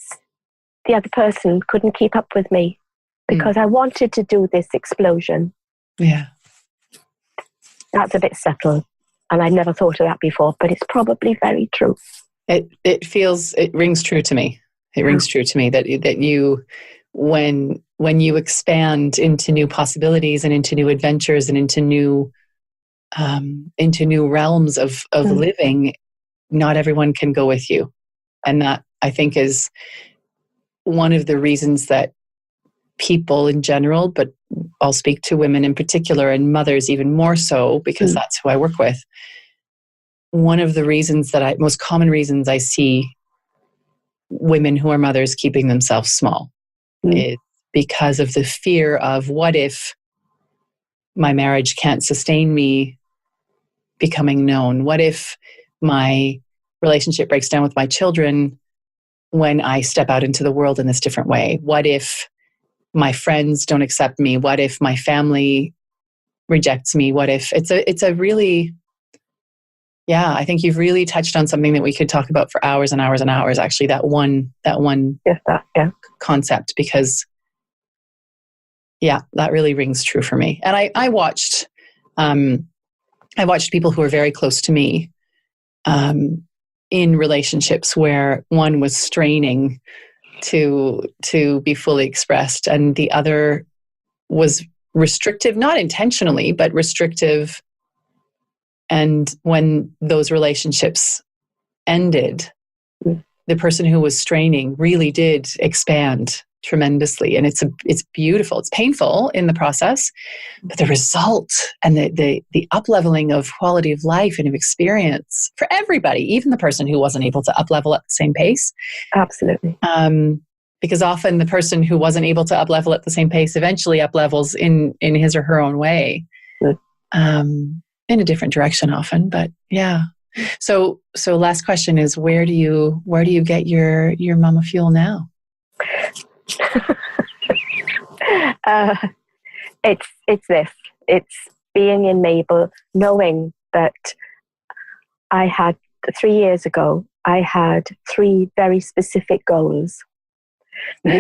the other person couldn't keep up with me. Because I wanted to do this explosion. Yeah. That's a bit subtle. And I'd never thought of that before, but it's probably very true. It rings true to me. It rings true to me that you, when you expand into new possibilities and into new adventures and into new realms of living, not everyone can go with you. And that, I think, is one of the reasons that people in general, but I'll speak to women in particular and mothers even more so, because that's who I work with. One of the reasons most common reasons I see women who are mothers keeping themselves small is because of the fear of, what if my marriage can't sustain me becoming known? What if my relationship breaks down with my children when I step out into the world in this different way? What if my friends don't accept me? What if my family rejects me? What if it's a really, I think you've really touched on something that we could talk about for hours and hours and hours, actually, that one concept, because that really rings true for me. And I watched people who are very close to me in relationships where one was straining to be fully expressed and the other was restrictive, not intentionally, but restrictive. And when those relationships ended, the person who was straining really did expand tremendously. And it's beautiful. It's painful in the process, but the result and the up-leveling of quality of life and of experience for everybody, even the person who wasn't able to up-level at the same pace. Absolutely. Because often the person who wasn't able to up-level at the same pace eventually up-levels in his or her own way. In a different direction often, but yeah. So last question is, where do you get your MamaFuel now? It's being in Mabel, knowing that I had 3 years ago, I had 3 very specific goals. The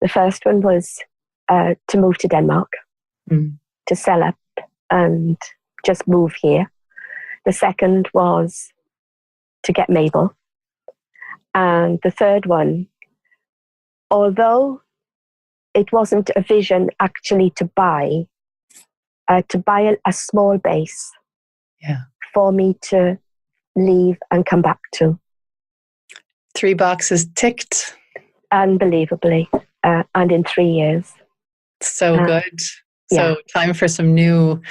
first one was to move to Denmark, to sell up and just move here. The second was to get Mabel. And the third one, although it wasn't a vision actually to buy a small base for me to leave and come back to. 3 boxes ticked. Unbelievably. And in 3 years. So good. So time for some new,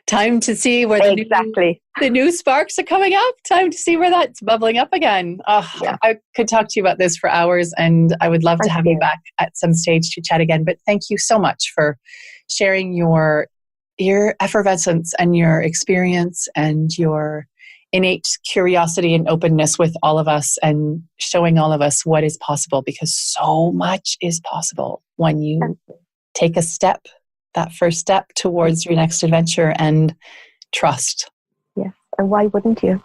time to see where the new sparks are coming up. Time to see where that's bubbling up again. I could talk to you about this for hours, and I would love to have you back at some stage to chat again. But thank you so much for sharing your effervescence and your experience and your innate curiosity and openness with all of us, and showing all of us what is possible, because so much is possible when you take a step, that first step towards your next adventure, and trust. Yes. And why wouldn't you?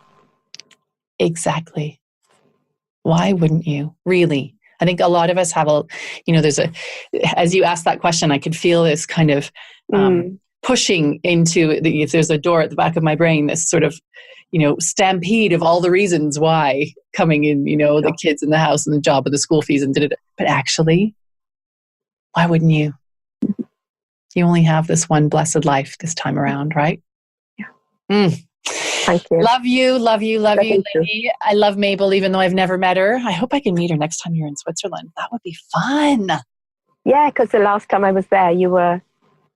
Exactly. Why wouldn't you? Really? I think a lot of us have as you asked that question, I could feel this kind of pushing into if there's a door at the back of my brain, this sort of, stampede of all the reasons why coming in, the kids in the house and the job and the school fees and but actually, why wouldn't you? You only have this one blessed life this time around, right? Yeah. Thank you. Love you, lady. I love Mabel, even though I've never met her. I hope I can meet her next time you're in Switzerland. That would be fun. Yeah, because the last time I was there, you were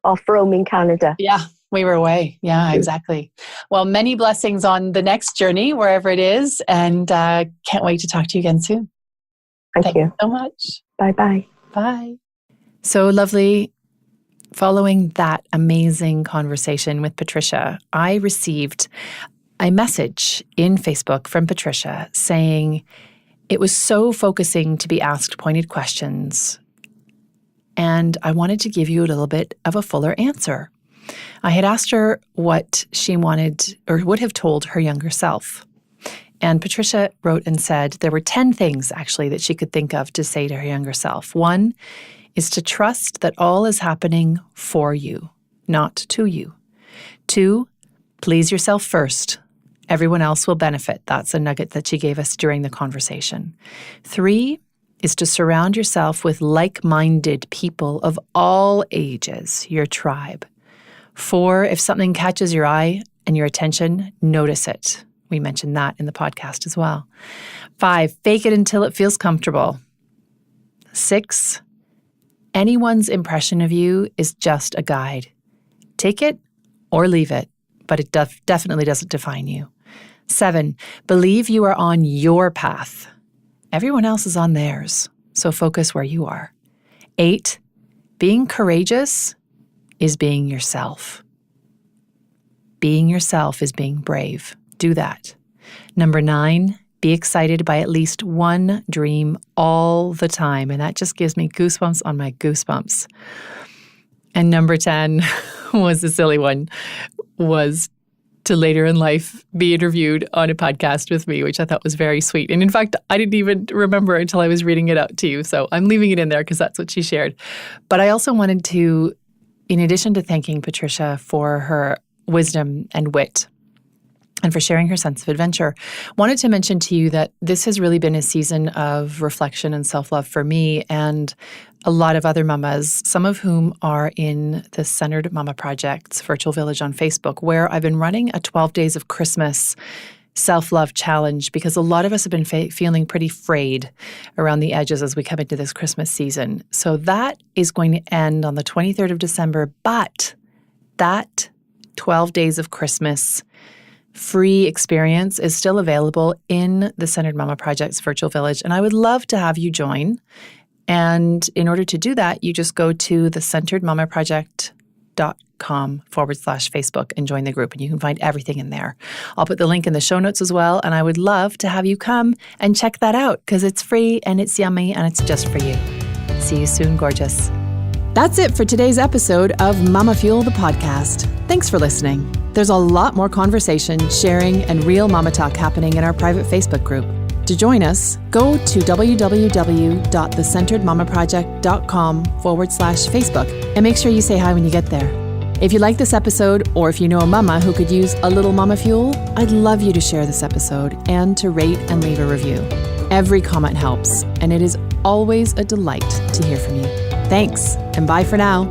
off roaming Canada. Yeah, we were away. Yeah, exactly. Well, many blessings on the next journey, wherever it is. And can't wait to talk to you again soon. Thank you so much. Bye-bye. Bye. So lovely. Following that amazing conversation with Patricia, I received a message in Facebook from Patricia saying it was so focusing to be asked pointed questions, and I wanted to give you a little bit of a fuller answer. I had asked her what she wanted or would have told her younger self. And Patricia wrote and said there were 10 things actually that she could think of to say to her younger self. 1 is to trust that all is happening for you, not to you. 2, please yourself first. Everyone else will benefit. That's a nugget that she gave us during the conversation. 3 is to surround yourself with like-minded people of all ages, your tribe. 4, if something catches your eye and your attention, notice it. We mentioned that in the podcast as well. 5, fake it until it feels comfortable. 6, anyone's impression of you is just a guide. Take it or leave it, but it definitely doesn't define you. 7, believe you are on your path. Everyone else is on theirs, so focus where you are. 8, being courageous is being yourself. Being yourself is being brave. Do that. 9, be excited by at least one dream all the time. And that just gives me goosebumps on my goosebumps. And 10 was the silly one, was to later in life be interviewed on a podcast with me, which I thought was very sweet. And in fact, I didn't even remember until I was reading it out to you. So I'm leaving it in there because that's what she shared. But I also wanted to, in addition to thanking Patricia for her wisdom and wit, and for sharing her sense of adventure, wanted to mention to you that this has really been a season of reflection and self-love for me and a lot of other mamas, some of whom are in the Centered Mama Project's virtual village on Facebook, where I've been running a 12 Days of Christmas self-love challenge because a lot of us have been feeling pretty frayed around the edges as we come into this Christmas season. So that is going to end on the 23rd of December, but that 12 Days of Christmas free experience is still available in the Centered Mama Project's virtual village. And I would love to have you join. And in order to do that, you just go to thecenteredmamaproject.com/Facebook and join the group. And you can find everything in there. I'll put the link in the show notes as well. And I would love to have you come and check that out because it's free and it's yummy and it's just for you. See you soon, gorgeous. That's it for today's episode of MamaFuel, the podcast. Thanks for listening. There's a lot more conversation, sharing, and real mama talk happening in our private Facebook group. To join us, go to www.thecenteredmamaproject.com/Facebook and make sure you say hi when you get there. If you like this episode, or if you know a mama who could use a little mama fuel, I'd love you to share this episode and to rate and leave a review. Every comment helps, and it is always a delight to hear from you. Thanks, and bye for now.